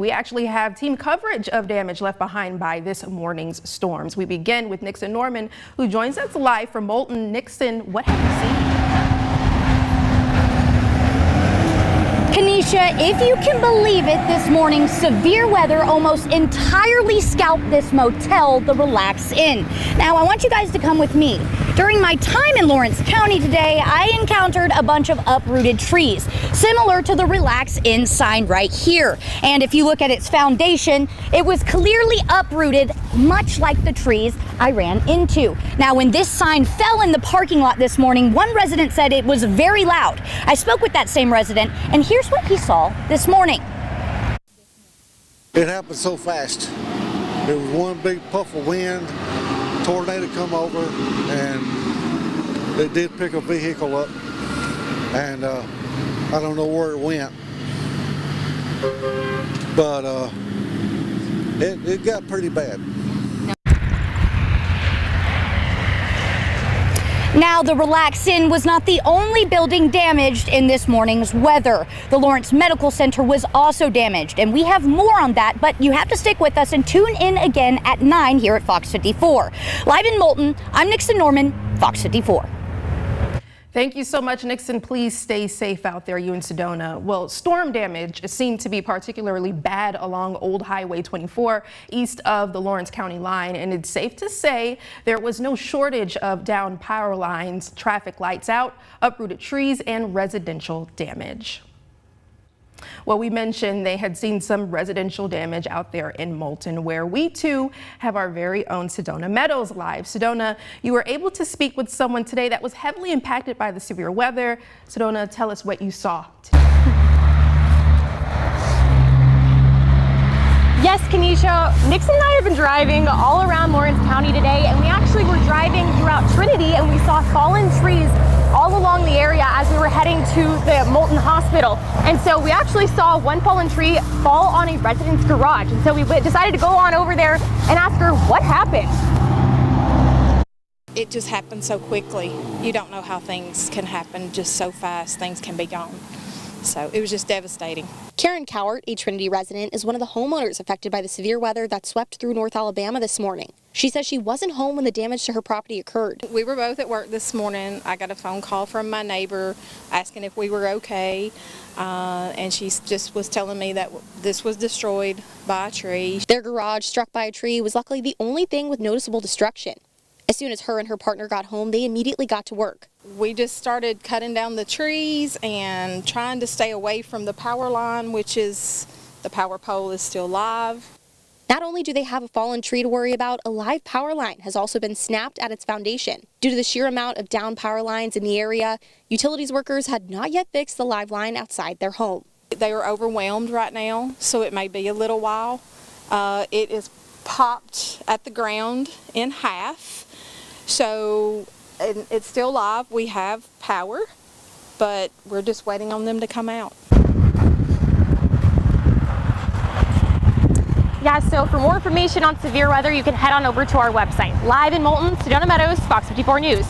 we actually have team coverage of damage left behind by this morning's storms. We begin with Nixon Norman, who joins us live from Moulton. Nixon, what have you seen? Kenesha, if you can believe it, this morning severe weather almost entirely scalped this motel, the Relax Inn. Now, I want you guys to come with me. During my time in Lawrence County today, I encountered a bunch of uprooted trees, similar to the Relax Inn sign right here. And if you look at its foundation, it was clearly uprooted, much like the trees I ran into. Now, when this sign fell in the parking lot this morning, one resident said it was very loud. I spoke with that same resident, and here's what he saw this morning. It happened so fast. There was one big puff of wind, tornado come over, and it did pick a vehicle up, and I don't know where it went, but it got pretty bad. Now, the Relax Inn was not the only building damaged in this morning's weather. The Lawrence Medical Center was also damaged, and we have more on that, but you have to stick with us and tune in again at 9 here at Fox 54. Live in Moulton, I'm Nixon Norman, Fox 54. Thank you so much, Nixon. Please stay safe out there, you in Sedona. Well, storm damage seemed to be particularly bad along Old Highway 24 east of the Lawrence County line, and it's safe to say there was no shortage of downed power lines, traffic lights out, uprooted trees, and residential damage. Well, we mentioned they had seen some residential damage out there in Moulton, where we too have our very own Sedona Meadows live. Sedona, you were able to speak with someone today that was heavily impacted by the severe weather. Sedona, tell us what you saw today. Yes, Kenesha, Nixon and I have been driving all around Lawrence County today, and we actually were driving throughout Trinity, and we saw fallen trees all along the area as we were heading to the Moulton Hospital. And so we actually saw one fallen tree fall on a resident's garage. And so we decided to go on over there and ask her what happened. It just happened so quickly. You don't know how things can happen just so fast. Things can be gone. So it was just devastating. Karen Cowart, a Trinity resident, is one of the homeowners affected by the severe weather that swept through North Alabama this morning. She says she wasn't home when the damage to her property occurred. We were both at work this morning. I got a phone call from my neighbor asking if we were okay, and she just was telling me that this was destroyed by a tree. Their garage, struck by a tree, was luckily the only thing with noticeable destruction. As soon as her and her partner got home, they immediately got to work. We just started cutting down the trees and trying to stay away from the power line, which is, the power pole is still live. Not only do they have a fallen tree to worry about, a live power line has also been snapped at its foundation. Due to the sheer amount of downed power lines in the area, utilities workers had not yet fixed the live line outside their home. They are overwhelmed right now, so it may be a little while. It is popped at the ground in half. So it's still live. We have power, but we're just waiting on them to come out. Yeah, so for more information on severe weather, you can head on over to our website. Live in Moulton, Sedona Meadows, Fox 54 News.